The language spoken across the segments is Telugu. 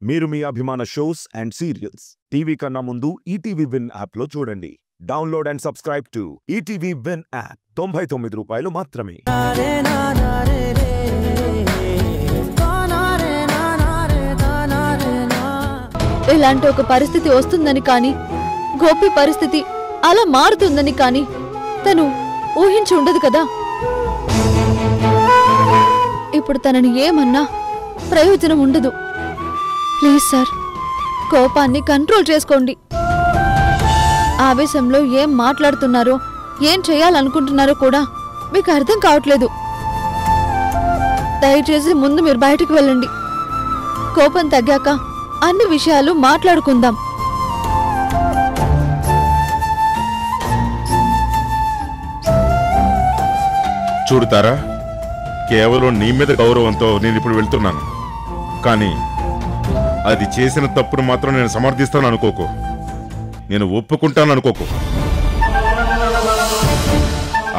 మీరు మీ అభిమాన షోస్ అండ్ సీరియల్స్ టీవీ కన్నా ముందు ఈటీవీ విన్ యాప్ లో చూడండి. Download and subscribe to ETV win app. 99 రూపాయలు మాత్రమే. ఇలాంటి ఒక పరిస్థితి వస్తుందని కానీ గోపి పరిస్థితి అలా మారుతుందని కానీ తను ఊహించి ఉండదు కదా. ఇప్పుడు తనని ఏమన్నా ప్రయోజనం ఉండదు. ప్లీజ్ సార్, కోపాన్ని కంట్రోల్ చేసుకోండి. ఆవేశంలో ఏం మాట్లాడుతున్నారో ఏం చేయాలనుకుంటున్నారో కూడా మీకు అర్థం కావట్లేదు. దయచేసి ముందు మీరు బయటకు వెళ్ళండి. కోపం తగ్గాక అన్ని విషయాలు మాట్లాడుకుందాం. చూడుతారా, కేవలం నీ మీద గౌరవంతో నేను ఇప్పుడు వెళ్తున్నాను. కానీ అది చేసిన తప్పును మాత్రం నేను సమర్థిస్తాను అనుకోకు, నేను ఒప్పుకుంటాను అనుకోకు.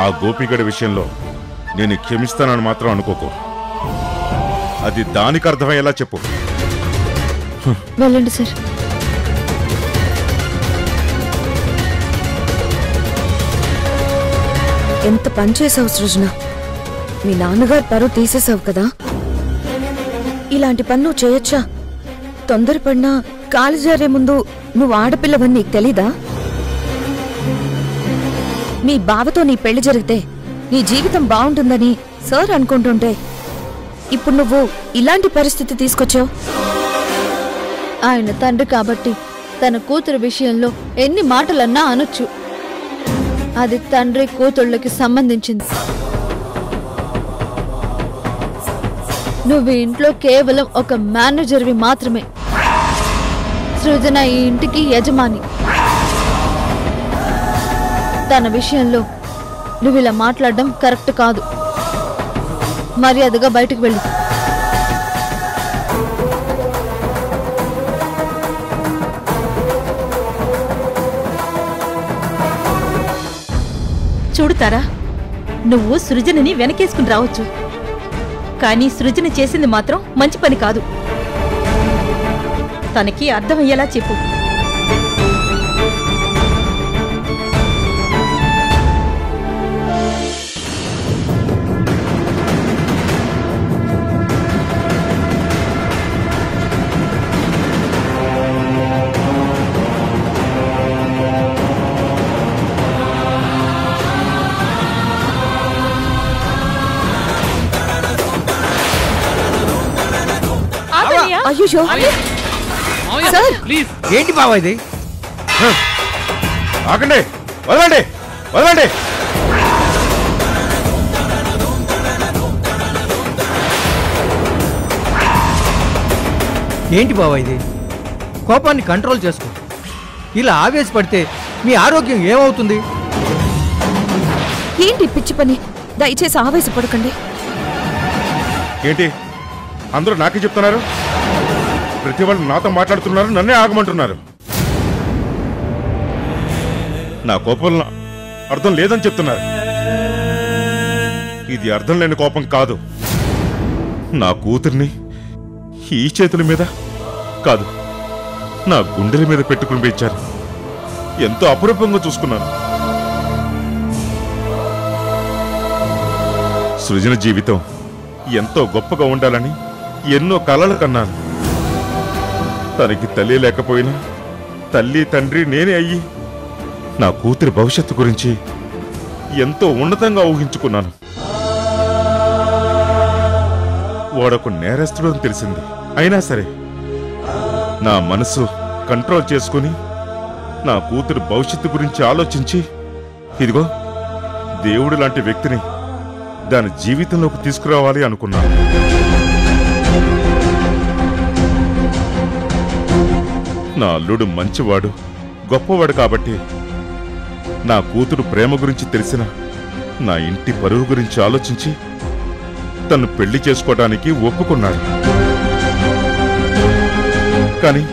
ఆ గోపిగడి విషయంలో నేను క్షమిస్తానని మాత్రం అనుకోకు. అది దానికి అర్థమయ్యేలా చెప్పు. వెళ్ళండి సార్. ఎంత పని చేసావు సృజన. మీ నాన్నగారు పరువు తీసేసావు కదా. ఇలాంటి పని నువ్వు చేయొచ్చా? తొందరపడినా కాలు జారే ముందు నువ్వు ఆడపిల్లవని నీకు తెలీదా? మీ బావతో నీ పెళ్లి జరిగితే నీ జీవితం బాగుంటుందని సార్ అనుకుంటుంటే ఇప్పుడు నువ్వు ఇలాంటి పరిస్థితి తీసుకొచ్చావు. ఆయన తండ్రి కాబట్టి తన కూతురు విషయంలో ఎన్ని మాటలన్నా అనొచ్చు. అది తండ్రి కూతుళ్ళకి సంబంధించింది. నువ్వు ఇంట్లో కేవలం ఒక మేనేజర్వి మాత్రమే. సృజన ఈ ఇంటికి యజమాని. తన విషయంలో నువ్వు ఇలా మాట్లాడడం కరెక్ట్ కాదు. మర్యాదగా బయటకు వెళ్ళు. చూడుతారా, నువ్వు సృజనని వెనకేసుకుని రావచ్చు, కానీ సృజన చేసింది మాత్రం మంచి పని కాదు. తనకి అర్థమయ్యేలా చెప్పు. అయ్యో ఏంటి బావా ఇది? ఆగండి, వదలండి, వదలండి. ఏంటి బావా ఇది? కోపాన్ని కంట్రోల్ చేసుకో. ఇలా ఆవేశపడితే మీ ఆరోగ్యం ఏమవుతుంది? ఏంటి పిచ్చి పని? దయచేసి ఆవేశపడకండి. ఏంటి అందరూ నాకే చెప్తున్నారు? ప్రతి వాళ్ళు నాతో మాట్లాడుతున్నారు, నన్నే ఆగమంటున్నారు. నా కోపంలో అర్థం లేదని చెప్తున్నారు. ఇది అర్థం లేని కోపం కాదు. నా కూతుర్ని ఈ చేతుల మీద కాదు, నా గుండెల మీద పెట్టుకుని పెంచారు. ఎంతో అపురూపంగా చూసుకున్నాను. సృజన జీవితం ఎంతో గొప్పగా ఉండాలని ఎన్నో కలలు కన్నాను. తనకి తల్లి లేకపోయినా తల్లి తండ్రి నేనే అయ్యి నా కూతురి భవిష్యత్తు గురించి ఎంతో ఉన్నతంగా ఊహించుకున్నాను. వాడొక నేరస్తుడు అని తెలిసింది. అయినా సరే నా మనసు కంట్రోల్ చేసుకుని నా కూతురు భవిష్యత్తు గురించి ఆలోచించి ఇదిగో దేవుడు లాంటి వ్యక్తిని దాని జీవితంలోకి తీసుకురావాలి అనుకున్నాను. నా అల్లుడు మంచివాడు, గొప్పవాడు కాబట్టి నా కూతురు ప్రేమ గురించి తెలిసిన నా ఇంటి పరువు గురించి ఆలోచించి తను పెళ్లి చేసుకోవడానికి ఒప్పుకున్నాడు. కానీ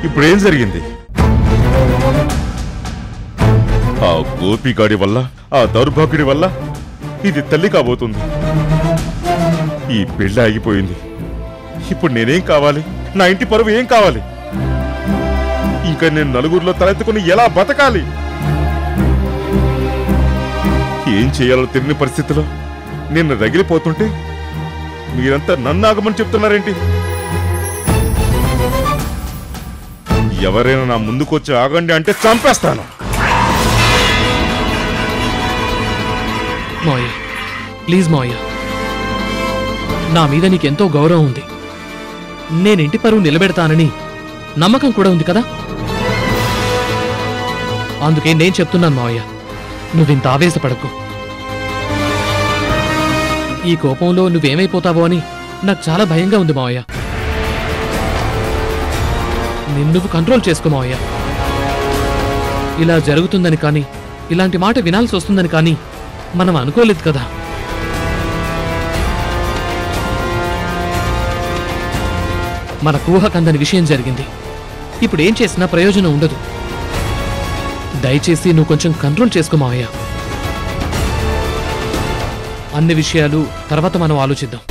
ఇప్పుడేం జరిగింది? ఆ గోపిగాడి వల్ల, ఆ దౌర్భాగ్యుడి వల్ల ఇది తల్లి కాబోతుంది. ఈ పెళ్లి ఆగిపోయింది. ఇప్పుడు నేనేం కావాలి? నా ఇంటి పరువు ఏం కావాలి? ఇంకా నేను నలుగురిలో తలెత్తుకుని ఎలా బతకాలి? ఏం చేయాలో తెలియని పరిస్థితిలో నేను రగిలిపోతుంటే మీరంతా నన్ను ఆగమని చెప్తున్నారేంటి? ఎవరైనా నా ముందుకొచ్చి ఆగండి అంటే చంపేస్తాను. మావయ్య, ప్లీజ్ మావయ్య, నా మీద నీకెంతో గౌరవం ఉంది. నేనింటి పరువు నిలబెడతానని నమ్మకం కూడా ఉంది కదా. అందుకే నేను చెప్తున్నాను మావయ్య, నువ్వింత ఆవేశపడకు. ఈ కోపంలో నువ్వేమైపోతావో అని నాకు చాలా భయంగా ఉంది మావయ్య. నిన్ను కంట్రోల్ చేసుకో మావయ్య. ఇలా జరుగుతుందని కానీ, ఇలాంటి మాట వినాల్సి వస్తుందని కానీ మనం అనుకోలేదు కదా. మన ఊహకందని విషయం జరిగింది. ఇప్పుడు ఏం చేసినా ప్రయోజనం ఉండదు. దయచేసి నువ్వు కొంచెం కంట్రోల్ చేసుకో మావయ్య. అన్ని విషయాలు తర్వాత మనం ఆలోచిద్దాం.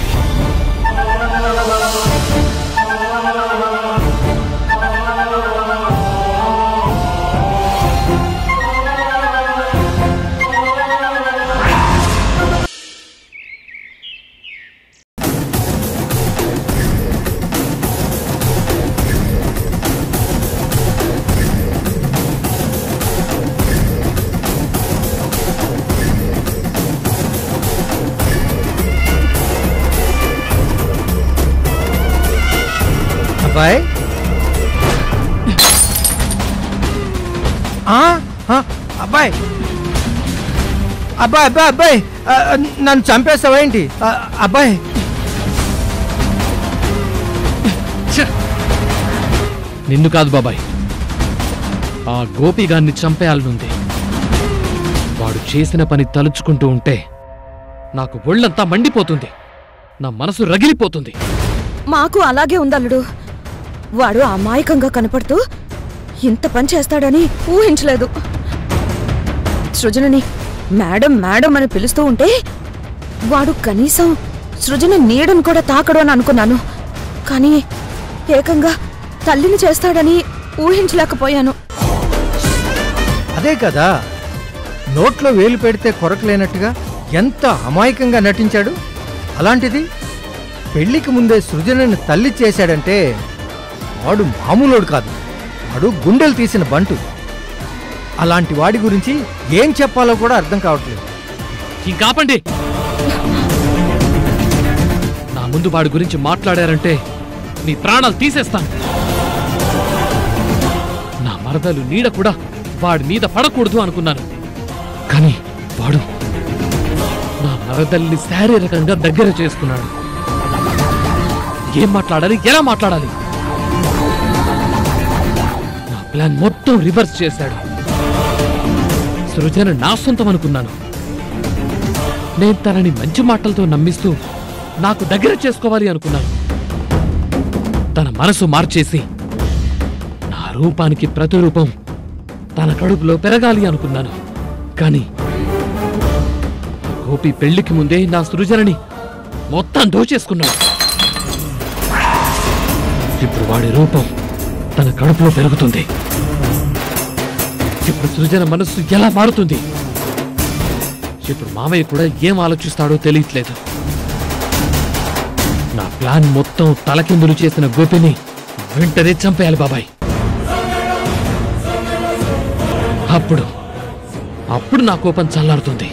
అబ్బాయి, అబ్బాయి అబ్బాయి అబ్బాయి అబ్బాయి నన్ను చంపేస్తావేంటి అబ్బాయి? నిన్ను కాదు బాబాయ్, ఆ గోపిగాన్ని చంపేయాలనుంది. వాడు చేసిన పని తలుచుకుంటూ ఉంటే నాకు ఒళ్ళంతా మండిపోతుంది, నా మనసు రగిలిపోతుంది. మాకు అలాగే ఉందల్లుడు. వాడు అమాయకంగా కనపడుతూ ఇంత పని చేస్తాడని ఊహించలేదు. సృజనని మేడం మేడం అని పిలుస్తూ ఉంటే వాడు కనీసం సృజన నీడను కూడా తాకడు అని అనుకున్నాను. కానీ ఏకంగా తల్లిని చేస్తాడని ఊహించలేకపోయాను. అదే కదా, నోట్లో వేలు పెడితే కొరకలేనట్టుగా ఎంత అమాయకంగా నటించాడు. అలాంటిది పెళ్లికి ముందే సృజనని తల్లి చేశాడంటే వాడు మామూలోడు కాదు, వాడు గుండెలు తీసిన బంటు. అలాంటి వాడి గురించి ఏం చెప్పాలో కూడా అర్థం కావట్లేదు. ఇంకాపండి. నా ముందు వాడి గురించి మాట్లాడారంటే మీ ప్రాణాలు తీసేస్తాను. నా మరదలు నీడ కూడా వాడి మీద పడకూడదు అనుకున్నాను. కానీ వాడు నా మరదల్ని శారీరకంగా దగ్గర చేసుకున్నాడు. ఏం మాట్లాడాలి, ఎలా మాట్లాడాలి? నా ప్లాన్ మొత్తం రివర్స్ చేశాడు. సృజన నా సొంతం అనుకున్నాను. నేను తనని మంచి మాటలతో నమ్మిస్తూ నాకు దగ్గర చేసుకోవాలి అనుకున్నాను. తన మనసు మార్చేసి నా రూపానికి ప్రతిరూపం తన కడుపులో పెరగాలి అనుకున్నాను. కానీ గోపి పెళ్లికి ముందే నా సృజనని మొత్తం దోచేసుకున్నాడు. ఇప్పుడు వాడి రూపం తన కడుపులో పెరుగుతుంది. ఇప్పుడు సృజన మనస్సు ఎలా మారుతుంది? ఇప్పుడు మామయ్య కూడా ఏం ఆలోచిస్తాడో తెలియట్లేదు. నా ప్లాన్ మొత్తం తలకిందులు చేసిన గోపిని వెంటనే చంపేయాలి బాబాయ్. అప్పుడు నా కోపం చల్లారుతుంది.